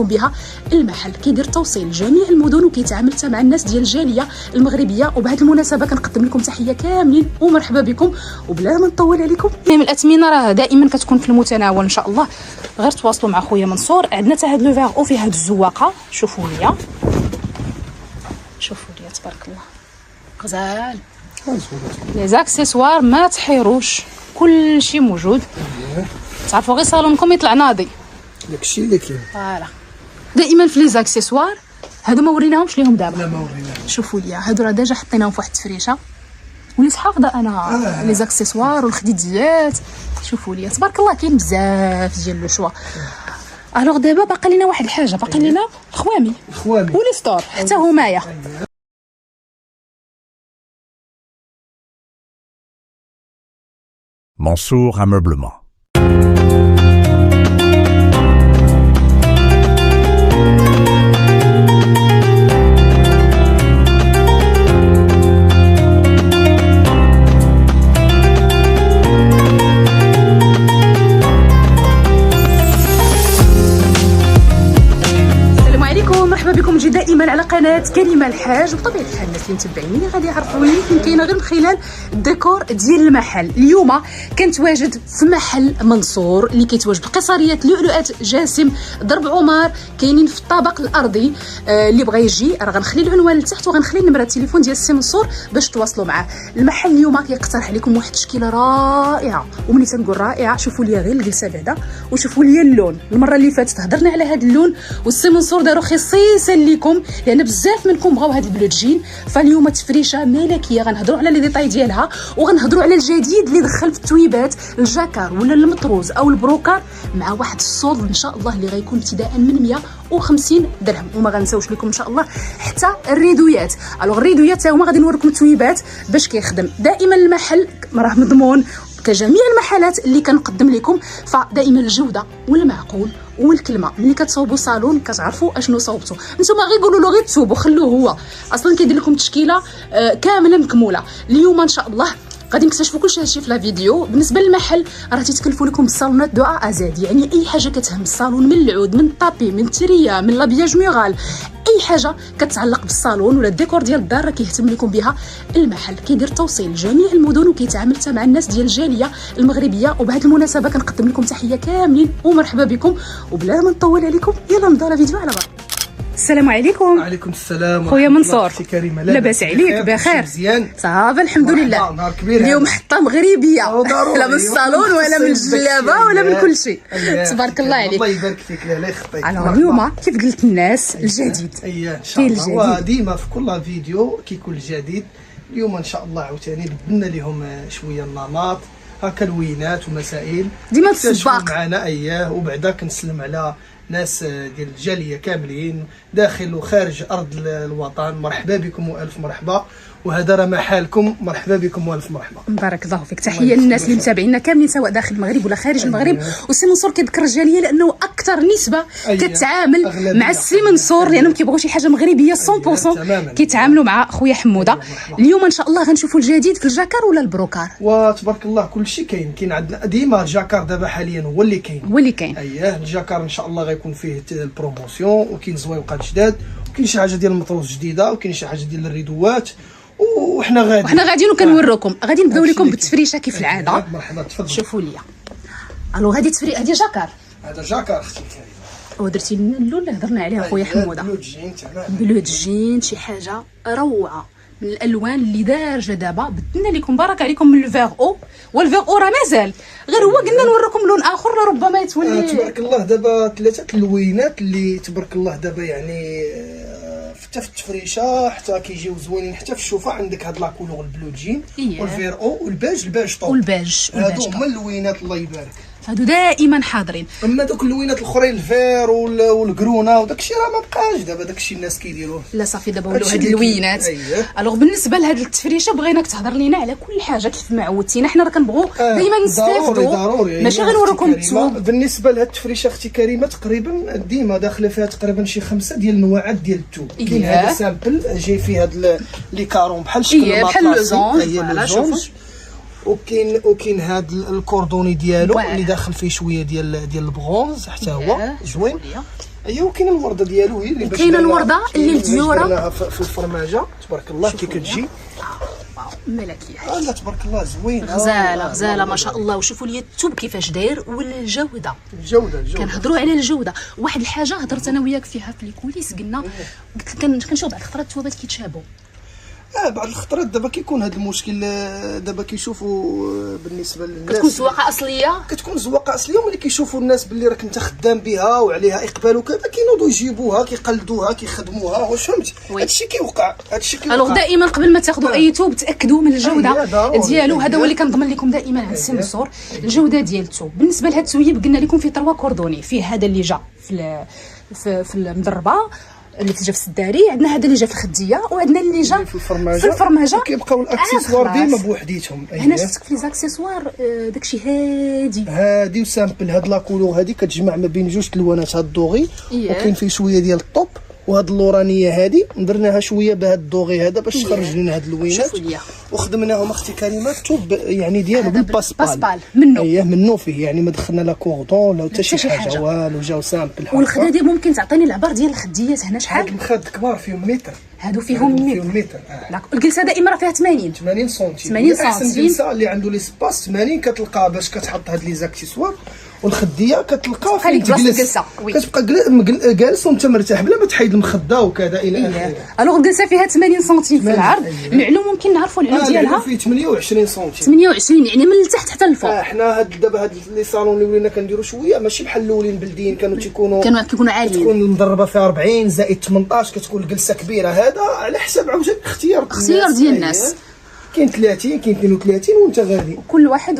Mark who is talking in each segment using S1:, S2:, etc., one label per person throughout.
S1: بها المحل كيدير توصيل لجميع المدن وكيتعامل حتى مع الناس ديال الجاليه المغربيه. وبهذه المناسبه كنقدم لكم تحيه كاملين ومرحبا بكم. وبلا ما نطول عليكم، الاثمنه راه دائما كتكون في المتناول ان شاء الله. غير تواصلوا مع خويا منصور. عندنا حتى هاد لو فيغ او فيه هاد الزواقه، شوفوا ليا تبارك الله غزال. لي زاكسيسوار ما تحيروش، كل شيء موجود. تعرفوا غير صالونكم يطلع ناضي،
S2: داكشي اللي كاين.
S1: فوالا دائما في لي زاكسيسوار. هادو ما وريناهمش ليهم دابا.
S2: لا ما وريناهمش.
S1: شوفوا ليا هادو راه ديجا حطيناهم في واحد التفريشه، وليت حافظه انا لي زاكسيسوار والخديديات. شوفوا ليا تبارك الله كاين بزاف ديال لو شوا. الوغ دابا باقي لينا واحد الحاجه، باقي لينا الخوامي ولي ستور حتى همايا.
S3: Mansour Ameublement.
S1: مرحبا بكم جي دائما على قناه كريمه الحاج. وبطبيعه الحال الناس اللي متبعيني غادي يعرفوني يمكن كاينه غير من خلال الديكور ديال المحل. اليوم كنتواجد في محل منصور اللي كيتواجد قصريات لؤلؤات جاسم ضرب عمر، كاينين في الطابق الارضي. اللي بغى يجي راه غنخلي العنوان لتحت وغنخلي نمره التليفون ديال السي منصور باش تواصلوا معاه. المحل اليوم كيقترح عليكم واحد التشكيله رائعه، وملي تنقول رائعه شوفوا لي غير الجلسه بعدا وشوفوا لي اللون. المره اللي فاتت هضرنا على هذا اللون والسي منصور داروا خصيصا لكم لان بزاف منكم بغاو هاد البلو جين. فاليوم تفريشه ملكيه غنهضروا على لي ديتاي ديالها، وغنهضروا على الجديد اللي دخل في التويبات، الجاكار ولا المطروز او البروكار، مع واحد الصولد ان شاء الله اللي غيكون ابتداء من 150 درهم. وما غنساوش لكم ان شاء الله حتى الريدويات. الوغ الريدويات تا هما غادي نوريكم التويبات باش كيخدم. دائما المحل راه مضمون كجميع المحلات اللي كنقدم لكم، فدائما الجوده والمعقول والكلمه. ملي كتصوبوا صالون كتعرفوا اشنو صوبتوا. نتوما غير قولوا له غير تصوبوا، خلوه هو اصلا كيدير لكم تشكيله كامله مكموله. اليوم ان شاء الله غادي نكتشفوا كل شيء في لا فيديو. بالنسبه للمحل راه تيتكلفوا لكم الصالونات دو ا زد، يعني اي حاجه كتهم الصالون، من العود من الطابي من التريا من لابياج ميغال، اي حاجه كتعلق بالصالون ولا الديكور ديال الدار راه كيهتم لكم بها المحل. كيدير توصيل لجميع المدن وكيتعامل حتى مع الناس ديال الجاليه المغربيه. وبهذه المناسبه كنقدم لكم تحيه كاملين ومرحبا بكم. وبلا ما نطول عليكم يلا نبداو لا فيديو على بعض. السلام عليكم.
S2: وعليكم السلام
S1: خويا منصور،
S2: كريمه
S1: لاباس عليك؟ بخير
S2: مزيان
S1: صافا الحمد لله.
S2: نهار كبير
S1: اليوم حطه مغربيه، لا من الصالون ولا من الجلابه ولا من كل شيء. تبارك الله عليك،
S2: الله يبارك فيك. لا يخطيك.
S1: اليوم كيف قلت الناس الجديد
S2: ان شاء الله، وديما في كل فيديو كيكون الجديد. اليوم ان شاء الله عاوتاني بدلنا لهم شويه النمط هكا، الوينات ومسائل
S1: ديما السباق
S2: معنا. وبعدا كنسلم على ناس ديال الجاليه كاملين داخل وخارج ارض الوطن. مرحبا بكم والف مرحبا، وهذا راه محلكم. مرحبا بكم والف مرحبا.
S1: بارك الله فيك. تحيه للناس اللي متابعينا كاملين سواء داخل المغرب ولا خارج المغرب. والسي منصور كيذكر الجاليه لانه اكثر نسبه كتعامل مع السي منصور لانهم كيبغوا شي حاجه مغربيه 100%. كيتعاملوا مع خويا حموده. اليوم ان شاء الله غنشوفوا الجديد في الجاكار ولا البروكار.
S2: وتبارك الله كل شيء كاين عندنا ديما. الجاكار دابا حاليا هو اللي كاين. الجاكار ان شاء الله غيكون فيه البروموسيون، وكاين زويوقات جداد، وكاين شي حاجه ديال المطروز جديده، وكاين شي حاجه ديال الريدوات. وحنا غاديين وكنوريكم. غادي نبداو لكم بالتفريشه كيف العاده.
S1: مرحبا تفضل. شوفوا ليا هذه هذه جاكار.
S2: هذا جاكار اختي كريمه.
S1: ودرتي لنا اللون اللي هضرنا عليه خويا حموده، بلو جين شي حاجه روعه من الالوان اللي دارجه. دابا بدلنا لكم بارك عليكم من الفيغ او، والفيغ او راه مازال غير هو. قلنا نوريكم لون اخر ربما يتولي
S2: تبارك الله. دابا ثلاثه اللوينات اللي تبارك الله دابا يعني حتى في التفريشه حتى كيجيو زوينين، حتى في الشوفه عندك هاد لاكولور البلو جين والفير او والباج طوب. هادو هما اللوينات الله يبارك،
S1: هادو دائما حاضرين.
S2: اما دوك اللوينات الاخرين الفير والكرونا وداكشي راه ما بقاش دابا. داكشي الناس كيديروه.
S1: لا صافي دابا ولاو هاد اللوينات. الوغ بالنسبه لهاد التفريشه بغيناك تهضر لينا على كل حاجه كيف ما عودتينا. حنا راه كنبغوا دائما نستافدوا، ماشي غير نوريكم التوب.
S2: بالنسبه لهاد التفريشه اختي كريمه تقريبا ديما داخله فيها تقريبا شي 5 ديال النوعات ديال التوب. كاين هذا سامبل جاي فيه هاد لي كارون بحال شكل
S1: بحال لو زونج.
S2: وكاين هذا الكوردوني ديالو اللي داخل فيه شويه ديال البغونز حتى هو زوين. ايوا وكاين الورده ديالو هي اللي باش
S1: كاينه الورده اللي الديوره
S2: في الفرماجه تبارك الله كي كتجي
S1: ملكيه.
S2: لا تبارك الله زوين
S1: غزاله ما شاء الله. وشوفوا لي الثوب كيفاش داير والجوده.
S2: الجوده
S1: كنهضروا على الجوده. واحد الحاجه هضرت انا وياك فيها في الكوليس، قلت لك كنشوف بعض الخطرات الثوابات كيتشابهوا.
S2: بعض الخطرات دابا كيكون هذا المشكل. دابا كيشوفوا بالنسبه للناس
S1: كتكون زواقه اصليه،
S2: كتكون زواقه اصليه، وملي كيشوفوا الناس باللي راك انت خدام بها وعليها اقبال وكذا كينوضوا يجيبوها كيقلدوها كيخدموها. واش فهمت؟ هادشي كيوقع.
S1: الوغ دائما قبل ما تاخذوا اي ثوب تاكدوا من الجوده ديالو. هذا هو اللي كنضمن لكم دائما عند سي منصور، الجوده ديال الثوب. بالنسبه لهذا الثويب قلنا لكم فيه 3 كوردوني، فيه هذا اللي جا في المضربه اللي جا في السداري، عندنا هذا اللي جا في الخديه، وعندنا اللي جا في الفرماجه.
S2: كيبقاو الاكسسوار ديما بوحديتهم.
S1: هنا شفتك في لي زاكسيسوار داكشي هادي
S2: وسامبل. هاد لاكولور هادي كتجمع ما بين جوج الوانات، هاد الدوغي وكاين فيه شويه ديال الطوب، وهاد اللورانيه هادي درناها شويه بهاد الدوغي هذا باش تخرج لنا هاد اللوينات، وخدمناهم اختي كريمه الثوب يعني ديالو بالباسبال منه. منه فيه يعني ما دخلنا لا كوردون لا حتى شي حاجه والو، جاو سامبل.
S1: والخدادي ممكن تعطيني العبار ديال الخديات هنا شحال؟
S2: هاد المخاد كبار فيهم متر.
S1: هادو فيهم متر. الجلسه دائما راه فيها 80 سنتيم.
S2: احسن جلسه اللي عنده لي سباس 80 كتلقى باش كتحط هاد لي زاكسيسوار، والخديه كتلقى فين تجلس كتبقى جالس وانت مرتاح بلا ما تحيد المخده وكذا الى اخره.
S1: الوغ الجلسه فيها 80 سنتيم في العرض. العلو ممكن نعرفوا العلو ديالها
S2: فيه 28 سنتيم.
S1: 28 يعني من التحت حتى الفوق.
S2: حنا دابا هاد لي صالون اللي ولينا كنديروا شويه ماشي بحال الاولين بلديين كانوا تيكونوا
S1: عاليين.
S2: تكون المضربه فيها 40 زائد 18 كتكون الجلسه كبيره. هذا على حساب عاوتاني اختيار
S1: ديال الناس.
S2: كاين 30 كاين 32 وانت غادي
S1: كل واحد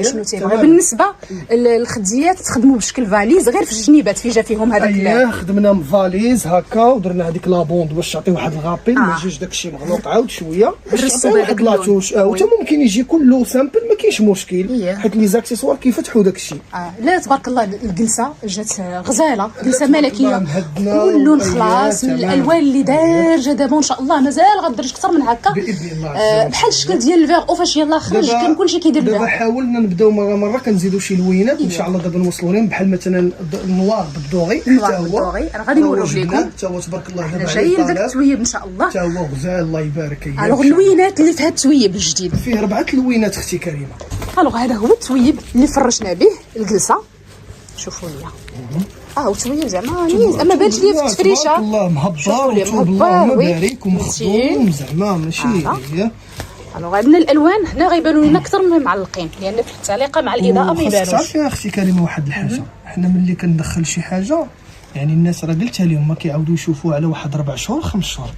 S1: شنو تيبغي. بالنسبه للخديات تخدموا بشكل فاليز غير في الجنيبات في جا فيهم هذاك.
S2: خدمنا فاليز هكا ودرنا هذيك لابوند باش تعطي واحد الغابيل ما يجيش داكشي مغلوط عاود شويه باش واحد لاتوش. وتا ممكن يجي كله سامبل ما كاينش مشكل حيت لي زاكسيسوار كيفتحوا داكشي.
S1: لا تبارك الله الجلسه جات غزاله، جلسه ملكيه كله خلاص من الالوان اللي دارجه. دابا ان شاء الله مازال غدرج اكثر من هكا
S2: باذن الله.
S1: بحال الشكل ديال الفيغ او فاش يلاه خرج كان كلشي كيدير
S2: دابا حاولنا نبداو مره كنزيدوا شي لوينات ان شاء الله دابا نوصلوا لهم بحال مثلا النوار بالدوغي حتى هو
S1: انا غادي نوريو لكم
S2: حتى هو تبارك الله دابا
S1: جاي لذاك التويب ان شاء الله
S2: حتى هو غزال الله يبارك.
S1: الوغ اللوينات اللي في هذا التويب الجديد
S2: فيه 4 لوينات اختي كريمه.
S1: الوغ هذا هو التويب اللي فرشنا به الجلسه. شوفوا ليا وتويب زعما نيز اما بانش ليا في التفريشه
S2: تبارك الله مهبر اللهم بارك ومخدوم زعما ماشي هي.
S1: الوغ عندنا الالوان هنا غيبانوا لنا اكثر من معلقين لان في التعليقه مع الاضاءه ما يبانوش.
S2: تعرفي يا اختي كريمه واحد الحاجه، حنا ملي كندخل شي حاجه يعني الناس راه قلتها لهم ما كيعاودوا يشوفوها على واحد 4 شهور 5 شهور.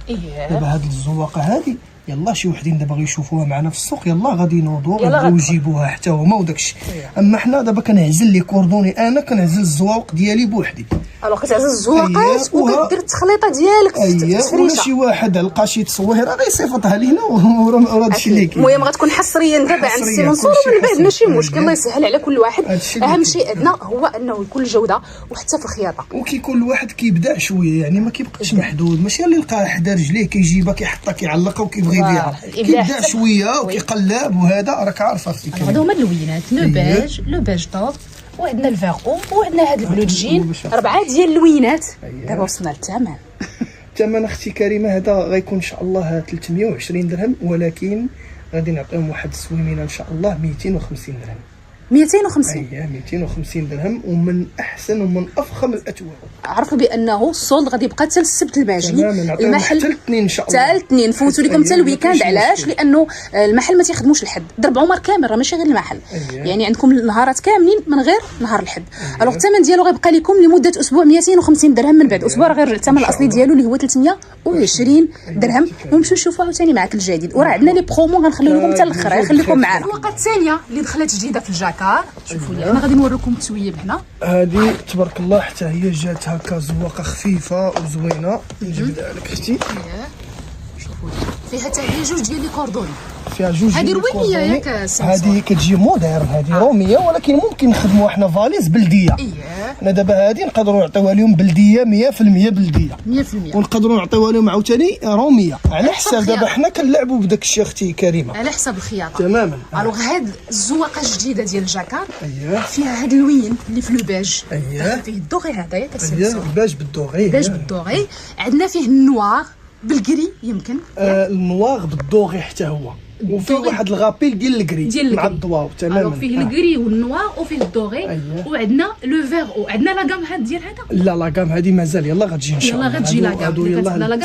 S2: دابا هاد الزواقه هادي يلا شي وحدين دابا غيشوفوها معنا في السوق يلا غادي ينوضوا غادي يجيبوها حتى هما وداكشي. اما حنا دابا كنعزل لي كوردوني، انا كنعزل الزواوق ديالي بوحدي. الوغ
S1: كتعزل الزواقات وكدير التخليطه ديالك في التفريشه.
S2: ولا شي واحد لقى شي تصويره غيصيفطها لينا وراه هادشي اللي كاين.
S1: المهم غتكون حصريا دابا عند السي منصور ومن بعد ماشي مشكل الله يسهل على كل واحد. اهم شيء عندنا هو انه يكون الجوده وحتى في الخياطه.
S2: وكيكون الواحد كيبدع شويه يعني ما كيبقاش محدود، ماشي اللي لقى حدا رجليه كيجيبها كيحطها كيعلقها وكيبغي يبيعها. كيبدع شويه وكيقلب وهذا راك عارفه اختي.
S1: هادو هما اللوينات لو باج توب وعندنا الفيغ وعندنا هاد البلو جين 4 ديال اللوينات. دابا وصلنا للثمن.
S2: الثمن اختي كريمه هذا غيكون ان شاء الله 320 درهم، ولكن غادي نعطيهم واحد السويمينه ان شاء الله 250 درهم.
S1: 250
S2: 250 درهم ومن احسن ومن افخم الاثواب.
S1: عرفوا بانه السولد غادي يبقى حتى السبت الماجي.
S2: المحل حتى الاثنين ان شاء الله.
S1: حتى الاثنين فوتوا لكم حتى الويكاند. علاش؟ لانه المحل ما تيخدموش الحد. درب عمر كامل راه ماشي غير المحل. يعني عندكم النهارات كاملين من غير نهار الحد. الوغ الثمن ديالو غيبقى لكم لمده اسبوع 250 درهم، من بعد اسبوع غير الثمن الاصلي ديالو اللي هو 320 درهم. ونمشيو نشوفوا عاوتاني معاك الجديد، وراه عندنا لي برومو غنخليو لكم حتى الاخر. غنخليكم معنا. الوقت الثانيه اللي دخلت جديده في الجاكار. شوفوا لي انا غادي نوريكم التويب هنا.
S2: هذه تبارك الله حتى هي جات هكا زواقه خفيفه وزوينه. نجبدها لك اختي.
S1: شوفوا لي فيها حتى هي 2 ديال لي كوردوني.
S2: فيها جوج.
S1: هذه روميه ياك
S2: هذه كتجي موديرن، هذه روميه، ولكن ممكن نخدموا احنا فاليز بلديه. حنا دابا هذه نقدروا نعطيوها لهم بلديه 100% بلديه
S1: 100%،
S2: ونقدروا نعطيوها لهم عاوتاني روميه على حساب. دابا حنا كنلعبوا بداك الشيء اختي كريمه
S1: على حساب الخياطه
S2: تماما.
S1: الوغ هاد الزواقه الجديده ديال الجاكار
S2: اييه
S1: فيها هاد اللوين اللي في لو بيج،
S2: اييه
S1: فيه الدوغي هذايا
S2: اييه الباج بالدوغي،
S1: البيج بالدوغي، عندنا فيه النوار بالكري يمكن
S2: النوار بالدوغي حتى هو، وفي واحد الغابيل ديال الكري مع الضواو تماما.
S1: فيه الكري والنوار وفيه الدوغي وعندنا لو فيغ عندنا لا غام هاد ديال هذا.
S2: لا غام هذه مازال يلا غتجي ان شاء الله.
S1: يلا غتجي لا غام،
S2: لا غام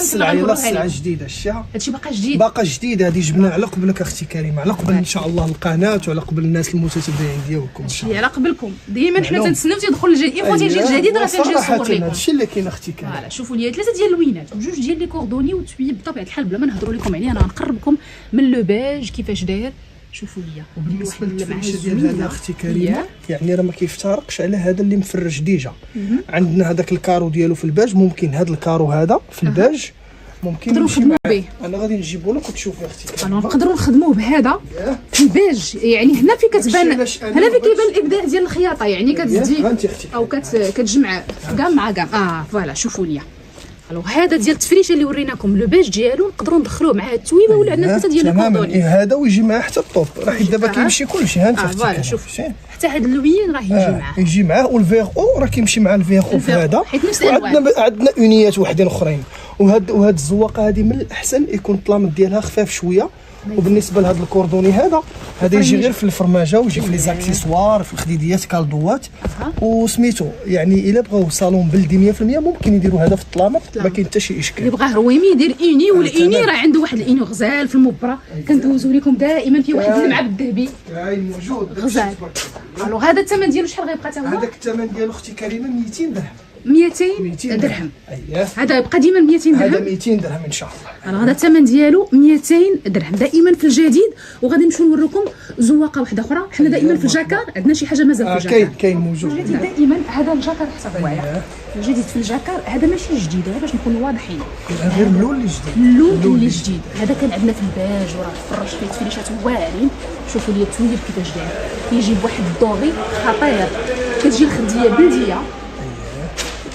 S2: السلعه جديده الشيء
S1: هادشي باقا جديد،
S2: باقا جديد. هذه جبنا على قبلك اختي كريمه، على قبل ان شاء الله القناه وعلى قبل الناس المتتبعين ديالكم ان شاء الله.
S1: على قبلكم ديما حنا تنتسناو تيدخل الجديد ايفو تيجي الجديد راه تنجي نصور لكم.
S2: هادشي اللي كاين اختي كريمه.
S1: فوالا شوفوا لي 3 ديال اللوينات وجوج ديال لي كوردوني وتوي بطبيعه الحال بلا ما نهضروا لكم عليه انا غنقربكم من لو بيج كيفاش داير. شوفوا ليا
S2: بالنسبه للفرشه ديال هذا اختي كريمه يعني راه ما كيفترقش على هذا اللي مفرش ديجا. عندنا هذاك الكارو ديالو في الباج، ممكن هذا الكارو هذا في الباج ممكن
S1: نقدروا نخدموا به.
S2: انا غادي نجيبو لك وتشوفي اختي كريمه.
S1: نقدروا نخدموه بهذا في البيج، يعني هنا فين كتبان، هنا فين كيبان الابداع ديال الخياطه، يعني كتزيد او كتجمع كاع مع كاع. فوالا شوفوا ليا الوغ هذا ديال التفريشه اللي وريناكم لو بيج ديالو نقدروا ندخلوه مع التويبه ولا عندنا 3 ديال الكوردوني.
S2: هذا ويجي معاه حتى الطوب، راه دابا كيمشي كلشي. ها انت
S1: فوالا شوف حتى هذا اللوين راه يجي معاه،
S2: يجي معاه. والفيغ او راه كيمشي مع الفيغ او في هذا. عندنا اونيات وحدين اخرين. وهاد الزواقه هذه من الاحسن يكون الطلامط ديالها خفاف شويه. وبالنسبه لهذا الكوردوني هذا يجي غير في الفرماجه ويجي في لي زاكسيسوار في الخديديات كالدوات وسميتو. يعني الا بغاو صالون بلدي 100% ممكن يديروا هذا في الطلامط، ما كاين حتى شي اشكال.
S1: اللي بغاه رويمي يدير ايني، والايني راه عنده واحد الايني غزال في المبره كندوزو لكم دائما فيه واحد المعب الذهبي
S2: موجود
S1: غزال. الوغ هذا الثمن ديالو شحال غيبقى حتى هو؟
S2: هذاك الثمن ديالو اختي كريمه 200 درهم.
S1: 200 درهم.
S2: اييه
S1: هذا يبقى ديما 200 درهم.
S2: هذا 200 درهم ان شاء الله.
S1: هذا الثمن ديالو 200 درهم دائما في الجديد. وغادي نمشيو نوريكم زواقه واحده اخرى. حنا دائما في الجاكار عندنا شي حاجه مازال في الجاكار.
S2: كاين موجود
S1: دائما. هذا الجاكار حتى هو الجديد في الجاكار، هذا ماشي جديد باش نكونوا واضحين،
S2: غير اللون اللي جديد.
S1: اللون اللي جديد هذا كان عندنا في الباج وراه فرش فيه تفريشات واعرين. شوفوا لي التوير كيفاش داير، كيجي بواحد الدوغي خطير، كتجي الخديه بلديه.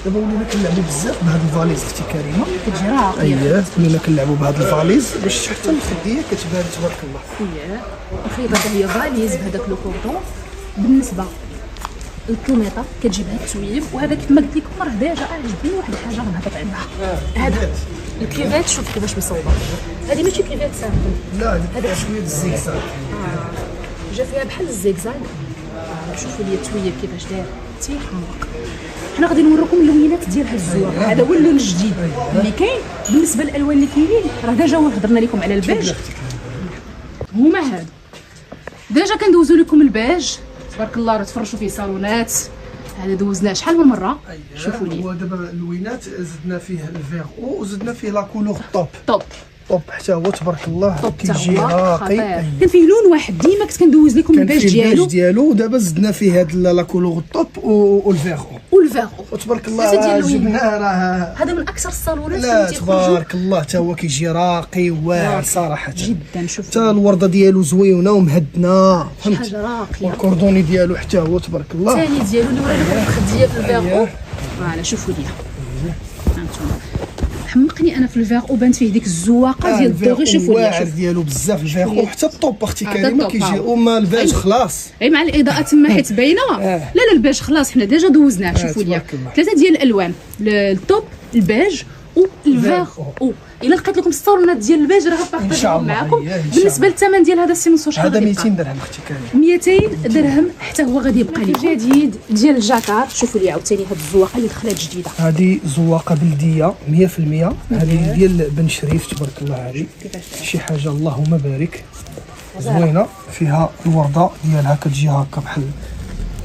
S2: دابا ولينا كنلعبوا بزاف بهاد الفاليز اختي كريمه،
S1: كتجي راقيه.
S2: اييه ولينا كنلعبوا بهاد الفاليز باش حتى الخديه كتبان تبارك الله.
S1: اييه الخيبه هي فاليز بهذاك لو كوردون. بالنسبه الكيلومتر كتجيب هاد التويب، وهذا كيف ما قلت لكم راه ديجا عجبني واحد الحاجه غنهبط عليها. هذا الكيفات شوف كيفاش مصوبه، هذه ماشي كيفات سامبل،
S2: لا هذا شويه الزيكزاك
S1: جا فيها بحال الزيكزاك. شوفوا لي التويب كيفاش داير تيحمق. حنا غادي نوريكم اللوينات ديال هاد الزواق. هذا هو اللون الجديد اللي كاين. بالنسبه للالوان اللي كاينين راه ديجا هضرنا لكم على البيج، هما هادو ديجا كندوزو لكم البيج تبارك الله. راه تفرشوا فيه صالونات، هذا دوزناه شحال من مره. شوفوا لي
S2: ودابا اللوينات زدنا فيه الفيغ او وزدنا فيه لا كولور
S1: طوب
S2: حتى هو تبارك الله كيجي
S1: راقي. كان فيه لون واحد ديما كنت كندوز لكم البيج
S2: ديالو ودابا زدنا فيه هاد لا كولور طوب والفيغ وتبارك الله جبناه. راه
S1: هذا من اكثر الصالونات
S2: لا تبارك الله حتى هو كيجي راقي واعر صراحه
S1: جدا. شوف
S2: حتى الورده ديالو زويونه ومهدنه، فهمت؟
S1: حاجه راقيه.
S2: والكوردوني ديالو حتى هو تبارك الله.
S1: الثاني ديالو اللي ورينا لكم الخديه في الفيغ. فوالا شوفوا ليا هانتوما حمقني انا في الفيغ وبانت فيه ديك الزواقه ديال الدوغي. شوفوا ليا
S2: واعر ديالو بزاف الفيغ وحتى الطوب اختي كريمه كيجي وما الباج خلاص.
S1: اي مع الاضاءه تما حيت باينه. لا الباج خلاص حنا ديجا دوزناه. شوفوا ليا 3 ديال الالوان، الطوب الباج والفيغ او. الا لقيت لكم الصالونات ديال الباج راه غنبارطاجيهم معكم. بالنسبه للثمن ديال هذا السي منصور شحال
S2: هذا 200 درهم اختي كريمه.
S1: 200 درهم حتى هو غادي يبقى لكم جديد ديال الجاكار. شوفوا لي عاوتاني هاد الزواقه اللي دخلات جديده،
S2: هذه زواقه بلديه 100%. هذه ديال بن شريف تبارك الله. هذه شي حاجه اللهم بارك زوينه، فيها الورده ديالها كتجي هكا بحال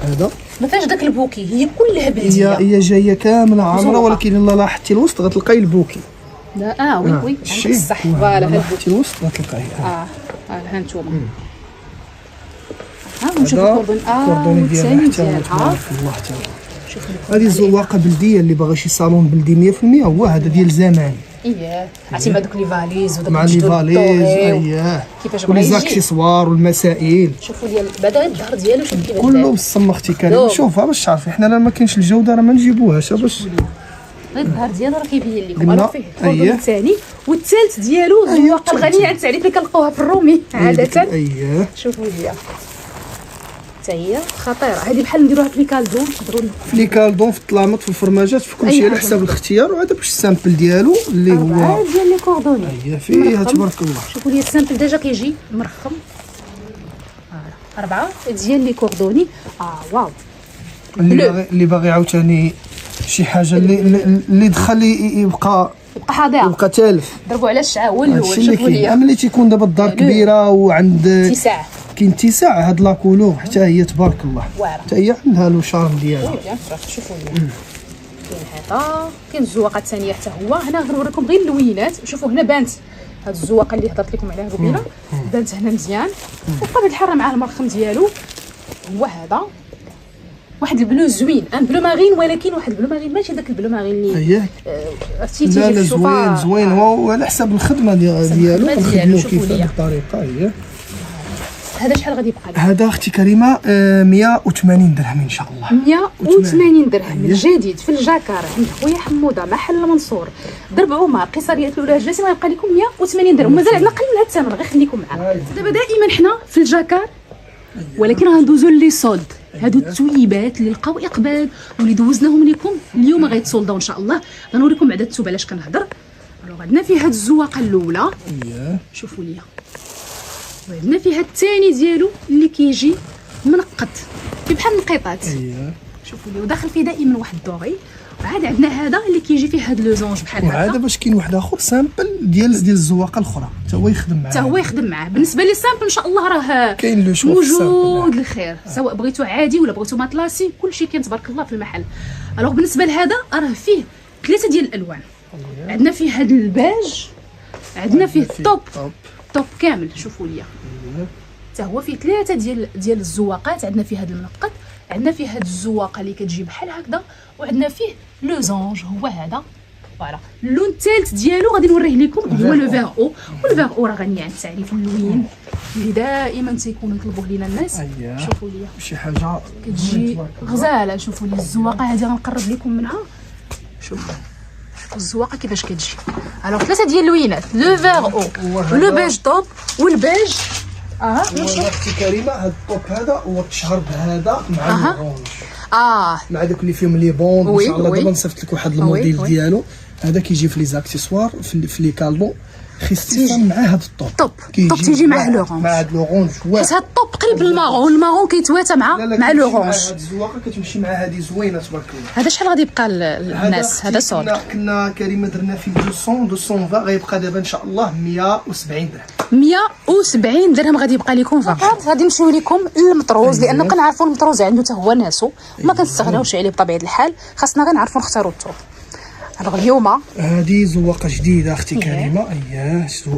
S2: هذا،
S1: ما فيهاش داك البوكي، هي كلها بلديه.
S2: هي جايه كامله عامره، ولكن الا لاحظتي الوسط غتلقاي البوكي.
S1: لا وي بصح. فوالا
S2: لاحظتي الوسط غتلقايه.
S1: ها نتوما ها نشوفوا الكوردون
S2: ديالها حتى هو تبارك الله. حتى
S1: شوفوا
S2: هذه الزواقه بلديه اللي باغي شي صالون بلدي 100% هو هذا ديال زمان.
S1: عرفتي مع دوك لي فاليز وداك
S2: مع لي فاليز
S1: كيفاش بغا
S2: ولي
S1: يجي.
S2: زاكسيسوار والمسائل.
S1: شوفوا ديال بعدا غير الظهر ديالو شوف كيفاش
S2: كله بالصم اختي كريمه. شوفها باش تعرفي حنا ما كاينش الجوده راه ما نجيبوهاش باش
S1: غير الظهر ديالو راه كيبين لكم. راه فيه الكوردون الثاني والثالث ديالو الزواقه الغنيه عن التعريف اللي كنلقاوها في الرومي عاده. شوفوا ليا حتى هي خطيره. هذه بحال نديروها في لي كالدون، نقدروا
S2: في لي كالدون في الطلامط في الفرماجات في كل شيء على حسب الاختيار. وهذا باش السامبل ديالو اللي هو
S1: ديال لي كوردوني
S2: فيها تبارك الله.
S1: شوفوا لي السامبل ديجا كيجي مرخم. 4 ديال لي كوردوني. واو.
S2: اللي باغي عاوتاني شي حاجه اللي دخل يبقى
S1: حاضر
S2: يبقى تالف.
S1: ضربوا على الشعاع هو الاول.
S2: شوفوا لي ملي تيكون دابا الدار كبيره وعند
S1: اتساع
S2: كاين اتساع هاد لاكولور حتى هي تبارك الله حتى هي عندها لو شارم ديالها.
S1: شوفوا لي كاين هذا كاين الزواقه الثانيه حتى هو. هنا غنوريكم غير اللوينات. شوفوا هنا بانت هاد الزواقه اللي هضرت لكم عليها قبيله بانت هنا مزيان. وبطبيعه الحال مع المرخم ديالو هو هذا واحد البلو زوين ان بلو مارين ولكن واحد البلو مارين ماشي داك البلو مارين اللي عرفتي تيجي في الشوفه.
S2: زوين هو على حسب الخدمه ديالو نخدمو كيف بهذه الطريقه.
S1: هذا شحال غادي يبقى لك؟
S2: هذا اختي كريمه 180 درهم ان شاء الله.
S1: 180 درهم الجديد في الجاكار عند خويا حموده محل منصور درب عمر قصريه الاولى جلسي غيبقى لكم 180 درهم. مازال عندنا قل من هذا الثمن غير خليكم معنا. دابا دائما حنا في الجاكار ولكن غندوزو لي سولد. هادو التويبات اللي لقاو اقبال واللي دوزناهم لكم اليوم غيتصولداو ان شاء الله. غنوريكم بعدا التوب علاش كنهضر. عندنا فيه هاد الزواقه الاولى شوفوا ليا وعندنا فيها الثاني ديالو اللي كيجي منقط بحال النقيطات. شوفوا لي وداخل فيه دائما واحد الدوغي. وعاد عندنا هذا اللي كيجي فيه هاد لو زونج بحال هكا.
S2: وعاد باش كاين واحد اخر سامبل ديال الزواقه الاخرى حتى هو يخدم معاه.
S1: بالنسبه لي سامبل ان شاء الله راه
S2: كاين لو شو
S1: موجود الخير سواء بغيتو عادي ولا بغيتو ماطلاسي كلشي كاين تبارك الله في المحل. الوغ بالنسبه لهذا راه فيه 3 ديال الالوان. عندنا فيه هاد الباج عندنا فيه توب كامل. شوفوا ليا حتى هو فيه 3 ديال الزواقات. عندنا فيه هذا المنقط عندنا فيه هاد الزواقه اللي كتجي بحال هكذا وعندنا فيه لو زونج هو هذا. فوالا اللون الثالث ديالو غادي نوريه لكم هو لو فيغ او. والفيغ او راه غني عن التعريف اللوين اللي دائما تيكونوا يطلبوه لينا الناس. شوفوا ليا
S2: شي حاجه
S1: كتجي غزاله. شوفوا لي الزواقه هذه غنقرب لكم منها. شوفوا الزواقه كيفاش كتجي. الوغ 3 ديال اللوينات لو فيغ او ولو بيج توب والبيج.
S2: اختي كريمه هاد الطوب هذا هو تشهر بهذا مع الاورانج مع داك اللي فيهم لي بوند ان شاء الله. دابا نصيفط لك واحد الموديل ديالو. هذا كيجي في لي زاكسيسوار في لي كالدون خصيصا مع هاد الطوب
S1: تيجي مع لورانج
S2: مع هاد لورانج.
S1: حيت هاد الطوب قريب المارون. المارون كيتواتى مع لورانج.
S2: هاد الزواقه كتمشي مع هذه زوينه تبارك الله.
S1: هذا شحال غادي يبقى للناس؟ هذا صول
S2: كنا كريمه درنا فيه 220 غيبقى دابا ان شاء الله 170 درهم.
S1: 170 درهم غادي يبقى لكم فقط. غادي نمشيو لكم للمطروز لانه كنعرفوا المطروز عنده حتى هو ناسو ما كنستغناوش عليه بطبيعه الحال. خاصنا غير نعرفوا نختاروا الطوب. اليوم
S2: هذه زواقه جديده اختي كريمه.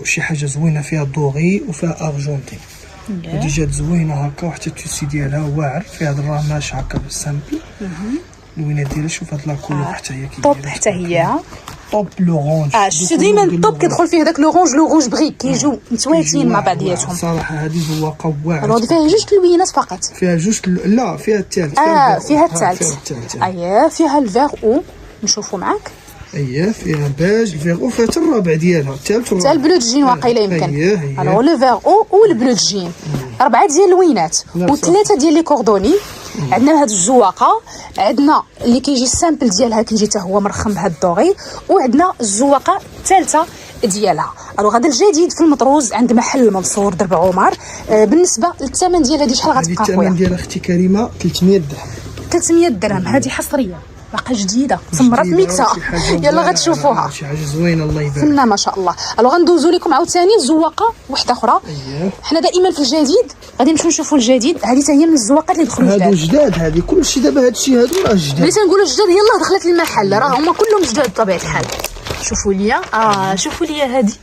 S2: شي حاجه زوينه فيها دوغي وفيها ارجونتي. هذه جات زوينه هكا وحتى التوسي ديالها واعر فيها الرماش هكا بالسامبل. الوينه ديالها شوف هاد لاكولور حتى هي
S1: طوب حتى هي
S2: طوب لورانج.
S1: شتي ديما الطوب كيدخل فيه داك لورانج لو روج بريك كيجيو متواتين مع بعضياتهم.
S2: صراحه هذه زواقه واعره.
S1: الوغ فيها جوج اللوينات فقط.
S2: فيها جوج لا فيها الثالث.
S1: فيها الثالث. فيها الفيغ او نشوفوا معاك.
S2: فيها باج الفيغ او فيها حتى الرابع ديالها الثالث
S1: حتى البلو جين واقيلا يمكن. الوغ لو فيغ او والبلو جين 4 ديال اللوينات و3 ديال لي كوردوني. عندنا هاد الزواقه عندنا اللي كيجي السامبل ديالها كيجي حتى هو مرخم بهاد الدوغي. وعندنا الزواقه الثالثه ديالها. الوغ هذا الجديد في المطروز عند محل المنصور درب عمر. بالنسبه للثمن ديال هذه شحال غتبقى خويا؟
S2: الثمن ديال اختي كريمه 300 درهم.
S1: 300 درهم. هذه حصريه باقا جديده تمرات ميكسه. يلا غتشوفوها
S2: شي حاجه زوينه الله يبارك
S1: فينا ما شاء الله. الوغ غندوزو لكم عاوتاني زواقه وحده اخرى. حنا دائما في الجديد غادي نمشيو نشوفوا الجديد. هذه حتى هي من الزواقات اللي دخلوا
S2: هادو جداد. هذه كلشي دابا هادشي هادو راه جداد.
S1: اللي تنقولوا جداد يلاه دخلت المحل راه هما كلهم جداد بطبيعه الحال. شوفوا ليا شوفوا ليا هذه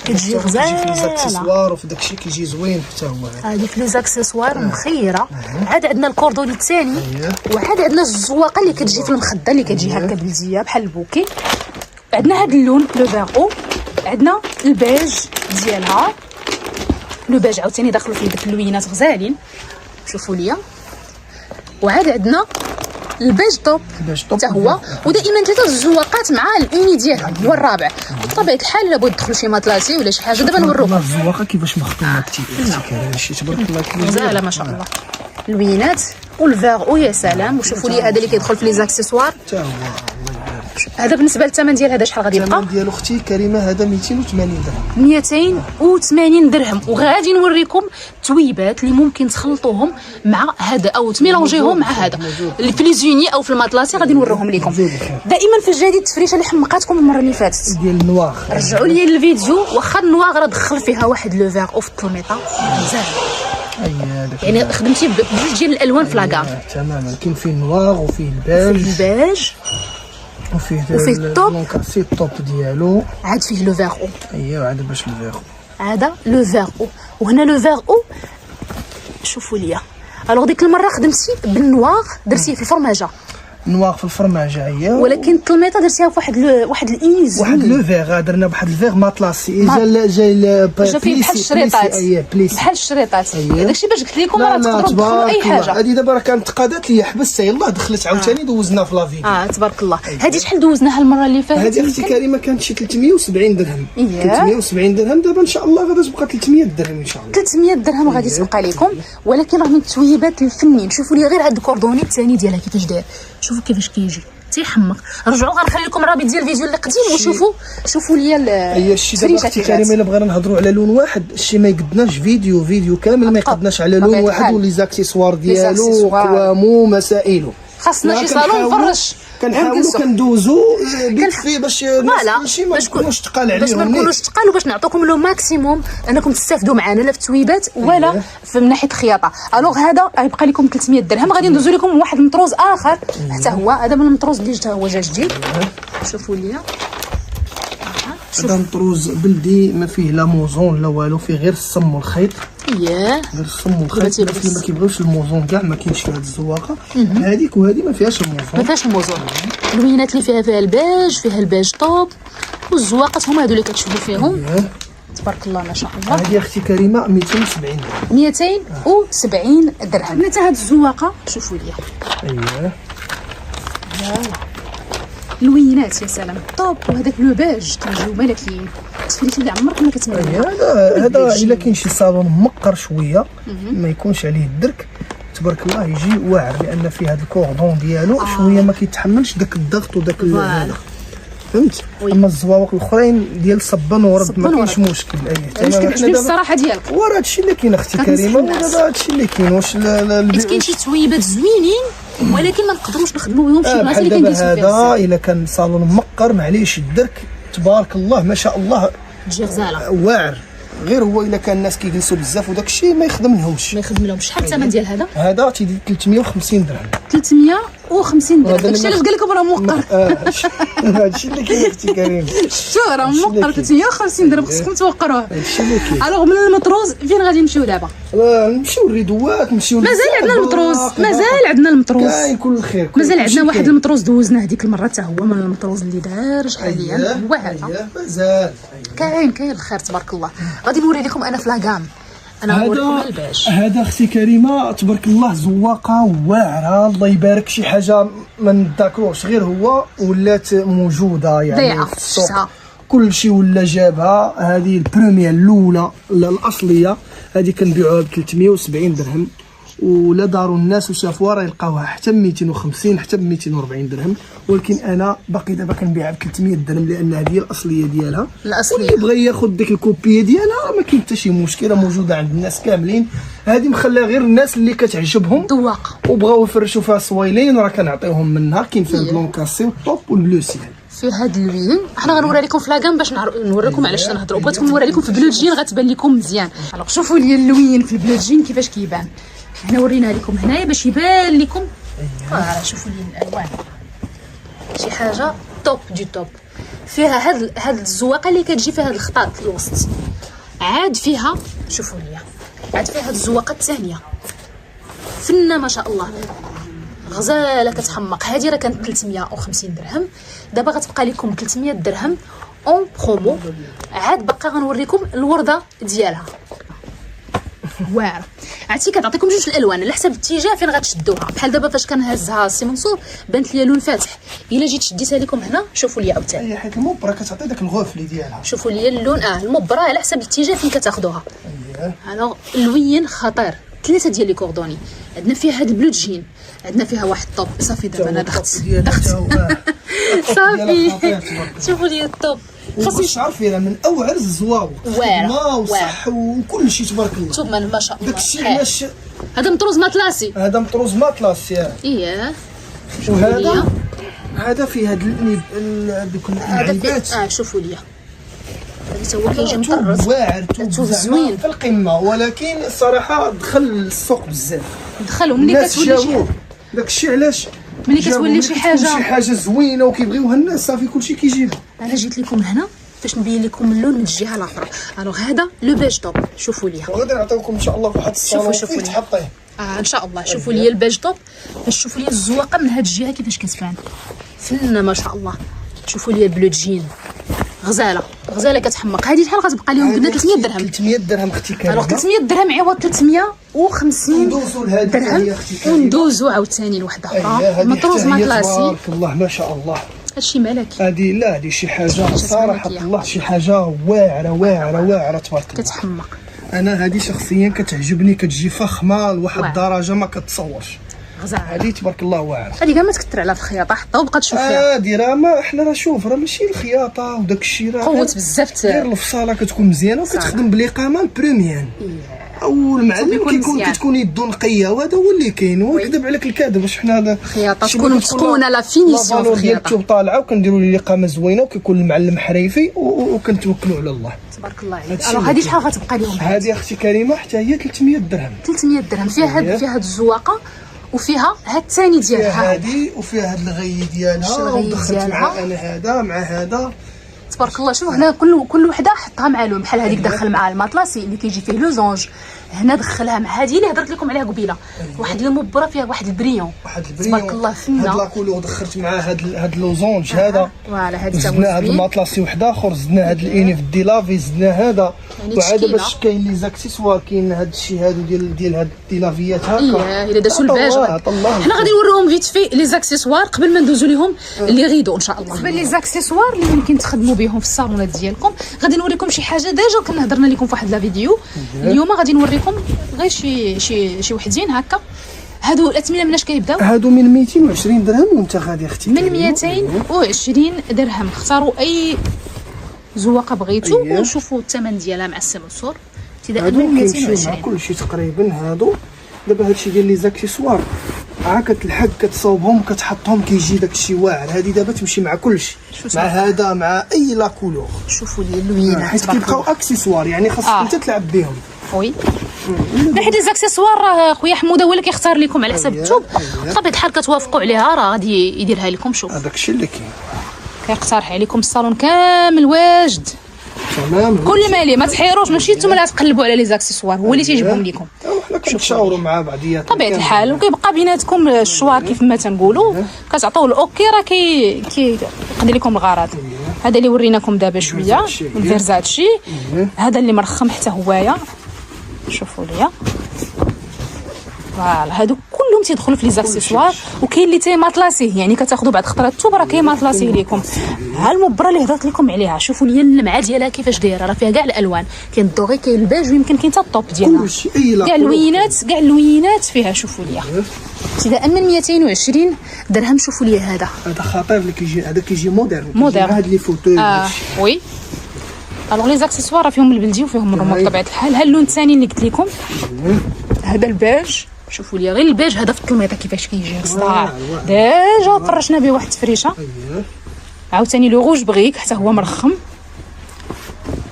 S1: كتجي غزاله
S2: في ليزاكسيسوار وفي داكشي كيجي زوين حتى هو.
S1: هذه في ليزاكسيسوار مخيره. عاد عندنا الكوردوني الثاني، وعاد عندنا الزواقه اللي كتجي في المخده اللي كتجي هكا بلديه بحال البوكي. عندنا هذا اللون لو فيغو، عندنا البيج ديالها، لو بيج عاوتاني داخلوا فيه داك اللوينات غزالين، شوفوا ليا. وعاد عندنا البيج توب حتى هو، ودائما ثلاثه الزواقات مع الاني ديالهم هو الرابع. بطبيعه الحال الا بغيت تدخلوا شي مطلاسي ولا شي حاجه دابا نوريكم
S2: الزواقه كيفاش مخطومه كتير شي تبارك الله
S1: غزاله ما شاء الله. اللوينات والفيغ يا سلام. وشوفوا لي هذا اللي كيدخل في لي زاكسيسوار
S2: حتى هو.
S1: هذا بالنسبه للثمن ديال هذا شحال غادي يبقى؟
S2: الثمن ديالو اختي كريمه هذا 280 درهم.
S1: 280 درهم. وغادي نوريكم تويبات اللي ممكن تخلطوهم مع هذا او تميلونجيهم مع هذا في لي زوني او في المطلاسي، غادي نوريهم لكم. دائما في الجديد التفريشه اللي حمقاتكم المره اللي فاتت
S2: ديال النواغ،
S1: رجعوا لي الفيديو. واخا النواغ راه دخل فيها واحد لو فيغ اوف الطلميطه مزال، يعني خدمتي بجوج ديال الالوان في لاكام
S2: تماما. كاين فيه النواغ وفيه الباج وفيه
S1: الطوب،
S2: سي الطوب ديالو،
S1: عاد فيه لو فيغ او.
S2: ايوا عاد باش لو فيغ،
S1: هذا لو فيغ او. وهنا لو فيغ او شوفوا ليا. الوغ ديك المره خدمتي بالنواغ درتيه في الفرماجه،
S2: نواغ في الفرماجه هي،
S1: ولكن الطلميطه درتيها في واحد الانيز،
S2: واحد لو فيغ. درنا بواحد الفيغ ماطلاسي جا
S1: فيه بحال الشريطات، بحال الشريطات. داكشي باش قلت لكم راه تقدروا تدخلوا اي حاجه.
S2: هذه دابا راه كانت تقادات لي حبستها يلاه دخلت عاوتاني دوزنا في لافيديو.
S1: تبارك الله. هذه شحال دوزناها المره اللي فاتت؟
S2: هذه اختي كريمه كانت شي 370 درهم. 370 درهم. دابا ان شاء الله غادي تبقى 300 درهم ان شاء الله.
S1: 300 درهم غادي تبقى لكم. ولكن راه من التويبات الفنين. شوفوا لي غير هذا الكوردوني الثاني ديالها كيفاش داير، شوفوا كيفاش كيجي تيحمق. رجعوا غنخلي لكم الرابط ديال الفيديو اللي قديم وشوفوا ليا
S2: هي الشيء. دابا اختي كريمه الا بغينا نهضروا على لون واحد، الشيء ما يقدناش فيديو كامل ما يقدناش على لون واحد، ولي زاكسيسوار ديالو قوامو مسائله.
S1: خاصنا شي صالون نفرش،
S2: كنحاولوا كندوزو بيت فيه باش ماشي ما نكونوش ثقال عليهم،
S1: باش ما نكونوش ثقال، وباش نعطيكم لو ماكسيموم انكم تستافدوا معنا لا في التويبات ولا في من ناحيه الخياطه. الوغ هذا غيبقى لكم 300 درهم. غادي ندوزو لكم واحد المطروز اخر حتى هو. هذا من المطروز اللي جا هو جديد. شوفوا ليا
S2: هذا مطروز بلدي ما فيه لا موزون لا والو، فيه غير السم والخيط. غير السم والخيط. اللي ما كيبغيوش الموزون كاع ما كاينش في هذه الزواقه. هذيك وهذه ما فيهاش الموزون.
S1: اللوينات اللي فيها فيها الباج طوب، والزواقات هما هادو اللي كتشوفوا فيهم. تبارك الله ما شاء الله.
S2: هذه اختي كريمه 270 درهم.
S1: 270 درهم. حتى هاد الزواقه شوفوا ليا. اللوينات يا سلام طوب. وهذاك لو باج كيجيو ملكيين. تفريتي اللي عمرك ما كتمنى.
S2: هذا الا كاين شي صالون مقر شويه ما يكونش عليه الدرك تبارك الله يجي واعر، لان فيه هذا الكوردون ديالو شويه ما كيتحملش داك الضغط وداك فهمت. اما الزواوق الاخرين ديال صبان ورد ما كاينش مشكل.
S1: واش كتعجبني الصراحه ديالك؟
S2: وراه هادشي اللي كاين اختي كريمه، ودابا هادشي اللي كاين. واش
S1: كاين شي تويبات زوينين ولكن ما نقدروش نخدموا بهم شي بلاصه اللي كنديروا فيها.
S2: هذا الا كان صالون مقر معليش الدرك تبارك الله ما شاء الله
S1: تجي غزاله
S2: واعر. غير هو الا كان الناس كيجلسوا بزاف وداك الشيء ما يخدم لهمش.
S1: شحال الثمن ديال هذا؟
S2: هذا تيدير 350 درهم.
S1: 350 درهم. داكشي علاش قال لكم راه موقر.
S2: هادشي اللي كاين اختي كريم.
S1: شتو راه موقر 350 درهم، خصكم توقروه.
S2: هادشي اللي كاين.
S1: الوغ من المطروز فين غادي نمشيو دابا؟
S2: نمشيو للريدوات، نمشيو
S1: مازال عندنا المطروز،
S2: كاين كل خير.
S1: مازال عندنا واحد المطروز دوزناه هذيك المره حتى هو من المطروز اللي دارج حاليا هو هذا.
S2: مازال
S1: كاين الخير تبارك الله. غادي نوري لكم انا في لاكام. انا غنوريكم الباج.
S2: هذا اختي كريمه تبارك الله زواقه واعره الله يبارك. شي حاجه ما نذاكروش غير هو ولات موجوده يعني في السوق، كل شيء ولا جابها. هذه البروميير الاولى الاصليه هذه كنبيعوها ب 370 درهم، ولا داروا الناس وشافوها راه يلقاوها حتى ب 250 حتى ب 240 درهم. ولكن انا باقي دابا كنبيعها ب 300 درهم لان هذه هي الاصليه ديالها. واللي بغى ياخذ ديك الكوبيه ديالها ما كاين حتى شي مشكله، موجوده عند الناس كاملين. هذه مخليها غير الناس اللي كتعجبهم
S1: ذواق
S2: وبغاو يفرشوا فيها صويلين راه كنعطيهم منها. كاين فيها البلونكاسي والطوب والبلو سيل.
S1: في هاد اللوين حنا غنوري لكم في لاكام باش نوريكم علاش تنهضروا. بغيتكم نوري لكم في بلوجين غتبان لكم مزيان. الوغ شوفوا لي اللوين في البلوجين كيفاش كيبان. هنا ورينا لكم هنايا باش يبان لكم. شوفوا لي الالوان شي حاجه توب دي توب. فيها هاد الزواقه اللي كتجي فيها هاد الخطاط الوسط، عاد فيها شوفوا ليا، عاد فيها هاد الزواقه الثانيه فنه ما شاء الله، غزاله كتحمق. هذه راه كانت 350 درهم، دابا غتبقى لكم 300 درهم اون برومو. عاد بقى غنوريكم الورده ديالها واعره. عرفتي كتعطيكم جوج الالوان على حسب الاتجاه فين غتشدوها. بحال دابا فاش كنهزها السي منصور بانت ليا لون فاتح، الا جيت شديتها لكم هنا شوفوا ليا عاوتاني،
S2: هي حيت المبره كتعطي داك الغفل ديالها.
S1: شوفوا ليا اللون المبره على حسب الاتجاه فين كتاخذوها. الوغ اللوين خطير. 3 ديال لي كوردوني. عندنا فيها هاد البلو جين، عندنا فيها واحد الطوب. صافي دابا انا دخت صافي. شوفوا لي الطوب
S2: خاصني تعرف فيها من اوعر الزواور
S1: واعره
S2: وصح وكل شيء تبارك الله.
S1: شوف ما شاء الله
S2: داكشي علاش
S1: هذا مطروز ماطلاسي،
S2: هذا مطروز ماطلاسي.
S1: اييه
S2: هذا فيه هاد دوك العيبات.
S1: شوفوا ليا هذا هو كيجي مطرز
S2: واعر
S1: زوين
S2: في القمه، ولكن الصراحه دخل السوق بزاف.
S1: دخلوا ملي كتولي شي
S2: داكشي علاش
S1: ملي كتولي شي
S2: حاجه زوينه وكيبغيوها الناس صافي كلشي كيجيبها.
S1: انا جيت لكم هنا باش نبين لكم اللون من الجهه الاخرى. الوغ هذا لو بيج توب، شوفوا ليا
S2: وغادي نعطيوكم ان شاء الله واحد الصالون
S1: شوفوا
S2: فيه تحطيه
S1: ان شاء الله. شوفوا ليا البيج توب باش تشوفوا ليا الزواقه من هاد الجهه كيفاش كتبان فنه ما شاء الله. شوفوا ليا البلو جين غزاله كتحمق. هذه شحال غتبقى لهم؟ قلنا 300 درهم.
S2: 300 درهم اختي كريمه.
S1: الوغ 300 درهم عوض 350 درهم. وندوزو عاوتاني لواحده اخرى مطروز ماطلاسي.
S2: تبارك الله ما شاء الله.
S1: هادشي ملكي.
S2: هذه شي حاجه صراحه الله، شي حاجه واعره تبارك الله
S1: كتحمق.
S2: انا هذه شخصيا كتعجبني، كتجي فخمه لواحد الدرجه ما كتصورش. هذه تبارك الله واعره.
S1: هذه كاع ما تكثر على الخياطه، حطها وبقى تشوف فيها.
S2: هذه راه ما احنا راه شوف راه ماشي الخياطه وداك الشيء، راه
S1: قوت بزاف.
S2: غير الفصاله كتكون مزيانه وكتخدم بالاقامه البريميان. المعلم كتكون يدو نقيه، وهذا هو اللي كاين. ويكذب عليك الكاذب واش حنا
S1: الخياطه تكون متقونه لا فينيسيون في الخياطه
S2: طالعه وكنديروا ليه الاقامه زوينه وكيكون المعلم حريفي وكنتوكلوا على الله
S1: تبارك الله عليك. هذه شحال غتبقى لهم؟
S2: هذه اختي كريمه حتى هي 300 درهم.
S1: 300 درهم فيها هاد الزواقه وفيها هاد الثاني ديالها
S2: هذه وفيها هاد الغي ديالها ودخلت مع انا هذا مع هذا
S1: تبارك الله. شوف هنا كل وحده حطها مع لون. بحال هذيك دخل مع الماطلاسي اللي كيجي فيه لو زونج، هنا دخلها مع هذه اللي هضرت لكم عليها قبيله، واحد المبره فيها واحد البريون تبارك الله فنه.
S2: هاد لاكولو دخلت مع هاد لوزونج هذا
S1: فوالا. هذا
S2: زدنا هاد الماطلاسي واحد اخر، زدنا هاد الانيف دي لافي، زدنا هذا. وعاد باش كاين لي زاكسيسوار كاين هاد الشيء هادو ديال هاد دي لافيات هكا.
S1: الا دازو الباج حنا غادي نوريهم فيت في لي زاكسيسوار قبل ما ندوزو ليهم لي غيدو ان شاء الله. بالنسبه لي زاكسيسوار اللي ممكن تخدموا بهم في الصالونات ديالكم، غادي نوريكم شي حاجه ديجا كنا هضرنا لكم في واحد لا فيديو. اليوم غادي نوريكم غير شي وحدين هكا. هادو الاثمنه مناش كيبداو؟ هادو
S2: من 220 درهم وانت غادي اختي
S1: من 220 درهم. اختاروا اي زواقه بغيتو ونشوفوا الثمن ديالها مع السي منصور. ابتداء من 220
S2: كلشي تقريبا. هادو دابا هادشي ديال لي زاكسيسوار كتلحق كتصاوبهم كتحطهم كيجي داكشي واعر. هذه دابا تمشي مع كلشي، مع هذا مع اي لاكولور.
S1: شوفوا لي اللوينات
S2: حيت كيبقاو اكسسوار، يعني خاصك انت تلعب بهم.
S1: وي من حيت ليزاكسيسوار راه خويا حموده هو اللي كيختار لكم على حسب الثوب. بطبيعه الحال كتوافقوا عليها راه غادي يديرها لكم. شوف
S2: هذاك الشيء اللي كاين،
S1: كيقترح عليكم الصالون كامل واجد
S2: تمام.
S1: كل ما ليه ما تحيروش، ماشي نتوما اللي تقلبوا على لي زاكسيسوار، هو اللي تيجبهم لكم.
S2: حنا كنتشاوروا مع بعضياتنا
S1: طبيعه الحال، وكيبقى بيناتكم الشوار كيف ما تنقولوا. كتعطيو الاوكي راه كيقضي لكم الغرض. هذا اللي وريناكم دابا شويه الفيرزاتشي، هذا اللي مرخم حتى هوايا. شوفوا ليا فوالا هادو كلهم تيدخلوا في لي زاكسيسوار. وكاين اللي تيماطلاسيه، يعني كتاخذوا بعد خطرات الثوب راه كيماطلاسيه لكم. ها المبره اللي هضرت لكم عليها، شوفوا ليا اللمعه ديالها كيفاش دايره، راه فيها كاع الالوان. كاين الدوغي كاين البيج ويمكن كاين حتى الطوب ديالها، كاع اللوينات فيها. شوفوا ليا ابتداء من 220 درهم. شوفوا ليا هذا
S2: خطير اللي كيجي، هذا كيجي مودرن هاد لي فوتوي.
S1: وي الوغ لي زاكسيسوار فيهم البلدي وفيهم الرمل بطبيعه الحال. ها اللون الثاني اللي قلت لكم، هذا البيج. شوفوا لي غير البيج هذا في الطلميطه كيفاش كيجي صداع. ديجا فرشنا به واحد التفريشه. عاوتاني لو روج بغيك حتى هو مرخم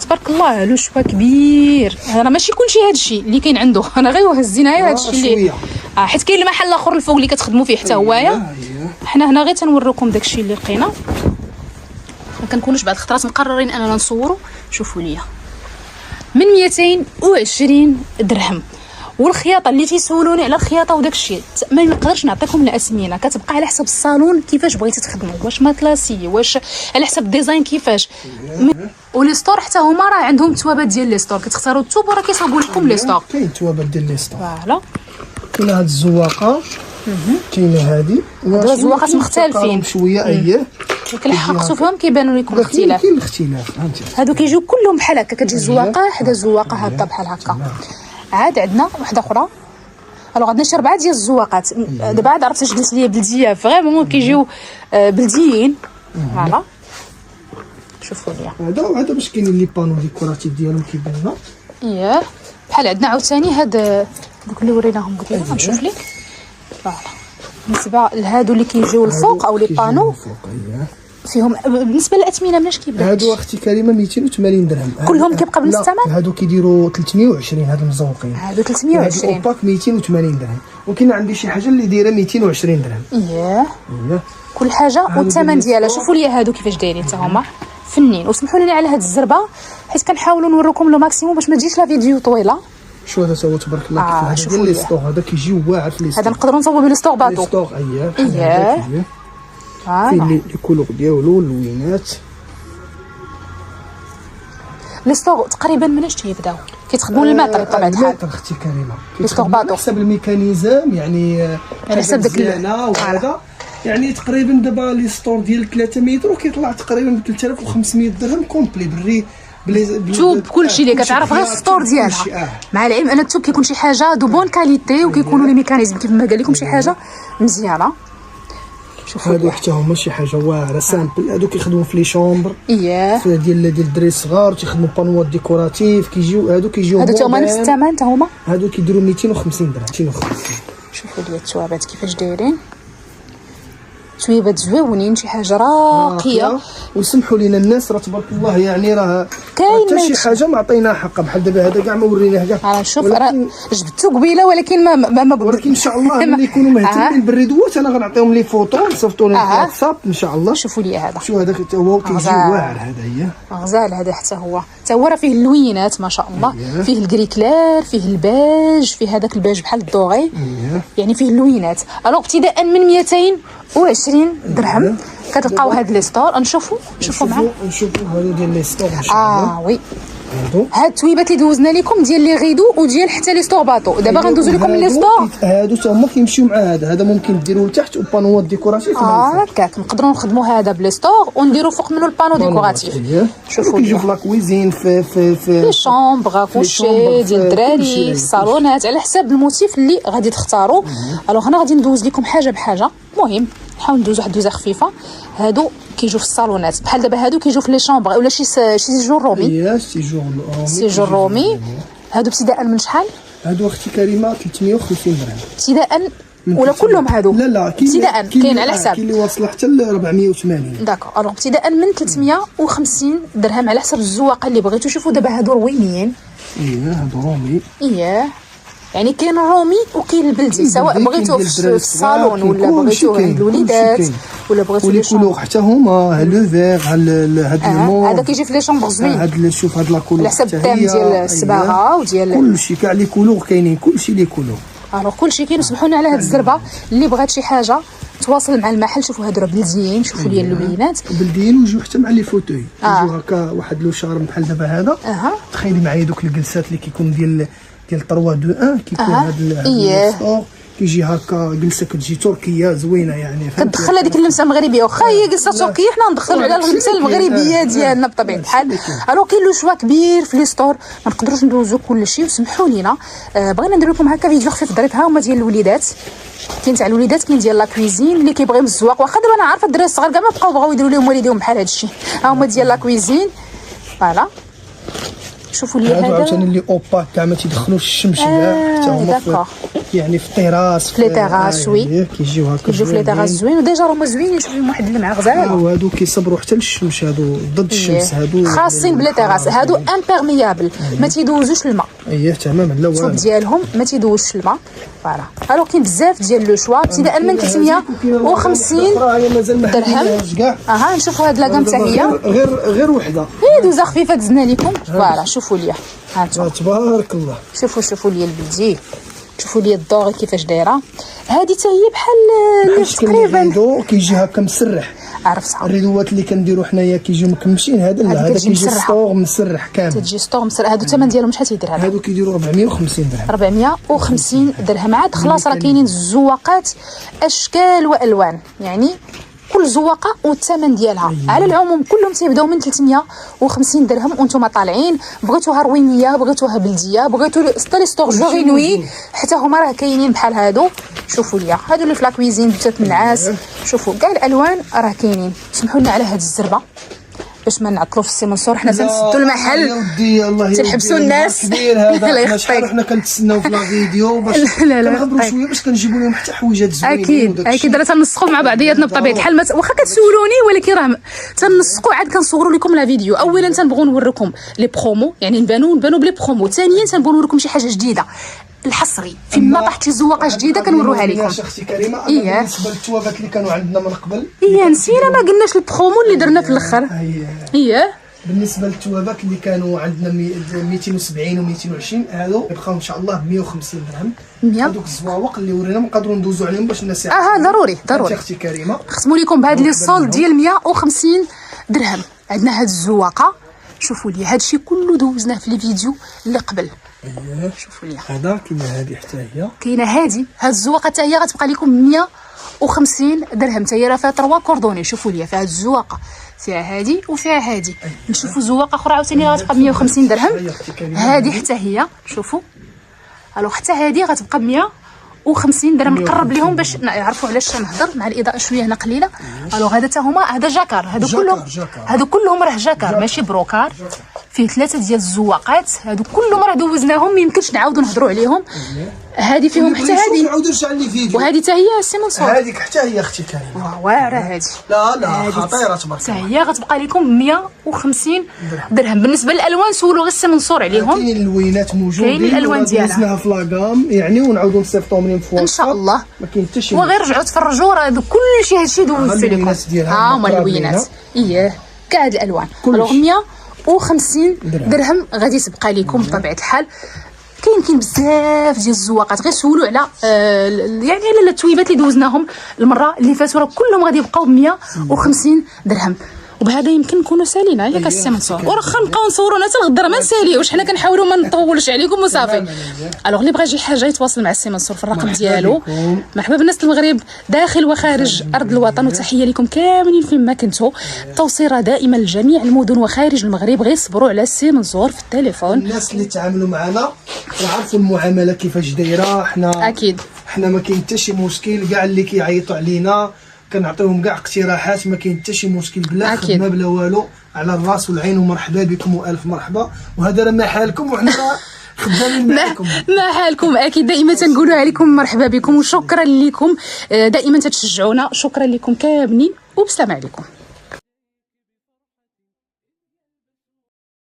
S1: تبارك الله. لو شوا كبير. راه ماشي كلشي هذا الشيء اللي كاين عنده، انا غير هزينا غير هذا الشيء اللي حيت كاين المحل الاخر الفوق اللي كتخدموا فيه حتى هوايا. حنا هنا غير تنوريكم داكشي اللي لقينا. ما كنكونوش بعض الخطرات مقررين اننا نصوروا. شوفوا ليا من 220 درهم. والخياطه اللي تيسولوني على الخياطه وداك الشيء ما نقدرش نعطيكم الاسمنه، كتبقى على حسب الصالون كيفاش بغيتي تخدموا، واش ماتلاسي، واش على حسب الديزاين كيفاش. ولي ستور حتى هما راه عندهم التوابات ديال لي ستور، كتختاروا التوب وراه كيصاوبوا لكم لي ستور.
S2: كاين التوابات ديال لي ستور.
S1: فوالا
S2: كاينه هاد الزواقه، كاينه هادي،
S1: هاد الزواقات مختلفين
S2: شويه. اييه
S1: ولكن حققتوا فيهم كيبانوا لكم الاختلاف.
S2: كاين الاختلاف فهمتي.
S1: هادو كيجيو كلهم بحال هكا، كتجي الزواقه حدا الزواقه هكا بحال هكا. عاد عندنا وحده اخرى. عندنا شي 4 ديال الزواقات. دابا عاد عرفت اش قلت لي بلديه فريمون كيجيو بلديين. فوالا شوفوا ليا
S2: هذا باش كاينين لي بانو ديكوراتيف ديالهم كيبان لنا.
S1: اييه بحال عندنا عاوتاني هاد دوك اللي وريناهم قلت لك غنشوف لك. فوالا بالنسبه لهادو اللي كيجيو الفوق او لي بانو فيهم بالنسبه للاثمنه مناش كيبان.
S2: هادو اختي كريمه 280 درهم
S1: كلهم كيبقى بنفس الثمن.
S2: هادو كيديروا 320 هاد المزوقين.
S1: هادو 320
S2: هادو باك 280 درهم. وكاين عندي شي حاجه اللي دايره 220 درهم.
S1: اييه كل حاجه والثمن ديالها. شوفوا لي هادو كيفاش دايرين حتى هما فنين. وسمحوا لي على هاد الزربه حيت كنحاولوا نوريكم لو ماكسيموم باش ما تجيش لا فيديو طويله.
S2: شو هذا سوا تبارك الله. هذا ديال لي ستور، هذا كيجي واعر في لي ستور.
S1: هذا نقدروا نصاوبوا به لي ستور باطو.
S2: لي ستور اييه.
S1: اييه
S2: فين لي كولور ديالو اللوينات.
S1: لي ستور تقريبا مناش تيبداو كيتخدموا المتر بطبيعه الحال.
S2: المتر اختي كريمه
S1: لي ستور باطو
S2: حسب الميكانيزم يعني
S1: على حسب داك
S2: وهذا يعني تقريبا دابا لي ستور ديال 3 متر كيطلع تقريبا ب 3500 درهم كومبلي بالري
S1: توب كلشي اللي كتعرف غير السطور ديالها. مع العلم ان التوب كيكون شي حاجه دو بون كاليتي وكيكونوا لي ميكانيزم كيف ما قال لكم شي حاجه مزيانه. شوفوا
S2: هادو حتى هما شي حاجه واعره سامبل. هادو كيخدموا في لي شومبر
S1: اييه
S2: ديال الدراري الصغار تيخدموا بانوات ديكوراتيف كيجيو. هادو كيجيو
S1: هادو هما نفس الثمن حتى هما.
S2: هادو كيديروا 250 درهم 250.
S1: شوفوا لي التوابات كيفاش دايرين. تويبات زويونين شي حاجه راقيه.
S2: وسمحوا لينا الناس راه تبارك الله يعني راه
S1: كاين
S2: حتى شي حاجه ما عطيناها حقها. بحال دابا هذا كاع ما وريناه كاع.
S1: انا نشوف راه جبدتو قبيله ولكن ما
S2: ولكن ان شاء الله ملي يكونوا مهتمين بالريدوات انا غنعطيهم لي فوطو نصيفطوا لهم في الواتساب ان شاء الله.
S1: شوفوا لي هذا.
S2: شو هذا حتى هو كيجي واعر. هذا هي
S1: غزال. هذا حتى هو راه فيه اللوينات ما شاء الله. فيه الكري كلير، فيه الباج، فيه هذاك الباج بحال الدوغي. يعني فيه اللوينات. الوغ ابتداء من 220 درهم كتلقاو هاد لي ستور. نشوفوا معايا.
S2: نشوفوا هادو ديال لي ستور ان شاء الله.
S1: وي هاد التويبات اللي دوزنا لكم ديال لي غيدو وديال حتى لي ستور باطو. دابا غندوزو لكم لي ستور.
S2: هادو حتى هما كيمشيو مع هذا ممكن ديروه لتحت وبانوات ديكوراتيف.
S1: هكاك نقدروا نخدموا هذا بلي ستور ونديروا فوق منه البانو ديكوراتيف.
S2: شوفوا كيجيو في لا كويزين في
S1: لي شومبر كوشي ديال الدراري في الصالونات على حساب الموتيف اللي غادي تختاروا. الوغ هنا غادي ندوز لكم حاجه بحاجه. المهم نحاول ندوز واحد الدوزه خفيفه. هادو كيجيو في الصالونات بحال دابا هادو كيجيو في لي شومبر ولا شي سيجور رومي. سيجور رومي. هادو ابتداء من شحال؟
S2: هادو اختي كريمه 350 درهم
S1: ابتداء ولا كلهم هادو؟
S2: لا
S1: ابتداء كاين على حساب.
S2: كاين اللي واصله حتى ل 480.
S1: داكور. الوغ ابتداء من 350 درهم على حسب الزواقه اللي بغيتو. شوفوا دابا هادو روينيين.
S2: هادو رومي.
S1: يعني كاين الرومي وكاين البلدي سواء بغيتو في الصالون ولا بغيتو عند الوليدات ولا بغيتو
S2: لي كولور حتى هما لو فيغ هاد المون.
S1: هذا كيجي في لي شومبر زوين.
S2: هاد شوف هاد لا كولور
S1: على حسب الدم ديال الصباغه وديال
S2: كلشي كاع لي كولور كاينين كلشي لي كولور.
S1: الوغ كلشي كاين. وسمحوا لنا على هاد الزربه اللي بغات شي حاجه تواصل مع المحل. شوفوا هادو راه بلديين. شوفوا لي اللوينات
S2: بلديين ويجيو حتى مع لي فوتوي. يجيو هكا واحد لو شارم بحال دابا هذا. تخيلي معايا دوك الجلسات اللي كيكون ديال 3 2 1 كيكون هاد الستور كيجي هكا جلسه كتجي تركيه زوينه يعني.
S1: كتدخل هذيك اللمسه المغربيه واخا هي جلسه تركيه حنا ندخلوا على اللمسه المغربيه ديالنا بطبيعه الحال. الو كاين لو شوا كبير في لي ستور ما نقدروش ندوزو كلشي. وسمحوا لينا بغينا ندير لكم هكا فيديو خفيف ظريف. ها هما ديال الوليدات. كاين تاع الوليدات كاين ديال لا كويزين اللي كيبغيو الزواق. واخا دابا انا عارفه الدراري الصغار كاع ما بقاو بغاو يديروا لهم والديهم بحال هذا الشيء. ها هما ديال لا كويزين. فوالا شوفوا لي هذا
S2: عاوتاني اللي اوبا كاع ما تيدخلوش الشمس كاع حتى هما يعني في الطراس
S1: في لي تيراس. وي
S2: كيجيو هكا
S1: كيجيو في لي تيراس زوين، وديجا راهما زوينين. شوف فيهم واحد اللمعه غزاله.
S2: وهادو كيصبروا حتى للشمس، هادو ضد الشمس، هادو
S1: خاصين بلي تيراس. هادو امبيرميابل ما تيدوزوش الماء.
S2: تماما. لا
S1: السوق ديالهم ما تيدوزش الماء. فوالا الوغ كاين بزاف ديال لو شوا ابتداء من 350 درهم. نشوفوا هاد لاكام حتى هي
S2: غير وحده،
S1: هي دوزه خفيفه دزنا لكم. فوالا شوفوا ليا، هانتوما
S2: تبارك الله.
S1: شوفوا ليا البلدي، شوفوا لي الدوغي كيفاش دايره. هذه حتى هي بحال تقريبا
S2: الريدو كيجي هكا مسرح.
S1: عرفتها
S2: الريدوات اللي كنديروا حنايا كيجيو مكمشين. هذا كيجي ستور مسرح كامل.
S1: تجي ستور مسرح. هادو الثمن ديالهم شحال تيدير؟
S2: هادو كيديروا 450 درهم.
S1: 450 درهم عاد. خلاص راه كاينين الزواقات اشكال والوان، يعني كل زواقه والثمن ديالها. على العموم كلهم تيبداو من 350 درهم وانتم طالعين. بغيتوها روينيه، بغيتوها بلديه، بغيتو لي ستور جورينوي حتى هما راه كاينين بحال هادو. شوفوا ليا هادو اللي في لاكويزين بتات النعاس. شوفوا كاع الالوان راه كاينين. سمحوا لنا على هاد الزربه باش ما نعطلوا في السي منصور. حنا تنسدوا المحل تنحبسوا الناس.
S2: الله يخطيك. حنا كنتسناو في لا فيديو باش كنغبروا شويه باش كنجيبوا لهم حتى حويجات زوينين.
S1: اكيد راه تنسقوا مع بعضياتنا بطبيعه الحال. واخا كتسولوني ولكن راه تنسقوا عاد كنصوروا لكم لا فيديو. اولا تنبغوا نوريكم لي برومو، يعني نبانوا بلي برومو. ثانيا تنبغوا نوريكم شي حاجه جديده الحصري فيما طاحتي زواقه جديده كنوروها لكم.
S2: اختي كريمه بالنسبه للتوابات اللي كانوا عندنا من قبل
S1: نسينا ما قلناش البرومو اللي درنا في الاخر.
S2: بالنسبه للتوابات اللي كانوا عندنا 270 و 220 هادو يبقاو ان شاء الله ب 150 درهم. هذوك الزواوق اللي ورينا نقدروا ندوزوا عليهم باش الناس
S1: ضروري
S2: اختي كريمه
S1: ختموا لكم بهاد لي صول ديال 150 درهم. عندنا هاد الزواقه. شوفوا لي هادشي كله دوزناه في لي فيديو اللي قبل. شوفوا لي
S2: هذا كاينه هذه حتى هي
S1: كاينه هاد الزواقه حتى هي غتبقى لكم 150 درهم. حتى هي راه فيها 3 كوردوني. شوفوا لي فيها هاد الزواقه، فيها هادي وفيها هادي. نشوفوا زواقه اخرى عاوتاني غتبقى ب 150 درهم. هادي حتى هي شوفوا. الوغ حتى هادي غتبقى ب 150 درهم. نقرب لهم باش يعرفوا علاش نهضر مع الاضاءه شويه هنا قليله. الوغ هذا حتى هما هذا جاكار. هادو كلهم راه جاكار ماشي بروكار. فيه 3 ديال الزواقات. هادو كلهم راه دوزناهم، ما يمكنش نعاودوا نهضروا عليهم. هادي فيهم حتى هادي وهادي حتى هي السي منصور.
S2: هذيك حتى هي اختي كريمه.
S1: واعره هادي.
S2: لا خطيره تبارك
S1: الله. هي غتبقى لكم 150 درهم. بالنسبه للالوان سولوا غير السي منصور عليهم.
S2: كاينين الالوينات موجودين،
S1: كاين الالوان ديالها
S2: دوزناها في لاكام يعني، ونعاودوا نصيفطوهم منين في
S1: ان شاء الله.
S2: ما كاين حتى شي.
S1: وغير رجعوا تفرجوا راه كلشي هادشي دوزت لكم. هما الالوينات كاع هاد الالوان. 150 درهم غادي تبقى لكم بطبيعه الحال. كاين بزاف ديال الزواقات. غير سولوا على يعني على التويبات اللي دوزناهم المره اللي فاتوا، راه كلهم غادي يبقاو ب 150 درهم. وبهذا يمكن نكونوا سالينا ياك السي منصور. ورخا نبقاو نصوروا حتى الغدره ما نساليوش، حنا كنحاولوا ما نطولش عليكم وصافي. الوغ اللي بغى يجي حاجه يتواصل مع السي منصور في الرقم ديالو. مرحبا بالناس المغرب داخل وخارج ارض الوطن، وتحيه لكم كاملين فين ما كنتوا. التوصيله دائما لجميع المدن وخارج المغرب. غير صبروا على السي منصور في التليفون.
S2: الناس اللي تعاملوا معنا عرفوا المعامله كيفاش دايره. حنا
S1: اكيد
S2: حنا ما كاين حتى شي مشكل. كاع اللي كيعيطوا علينا كنعطيوهم كاع اقتراحات، ما كاين حتى شي مشكل. بلا خدمه بلا والو، على الراس والعين. ومرحبا بكم والف مرحبا. وهذا راه ما حالكم وحنا خدامين معكم.
S1: ما حالكم. اكيد دائما تنقولوا عليكم مرحبا بكم وشكرا لكم. دائما تتشجعونا. شكرا لكم كاملين وبسلام عليكم.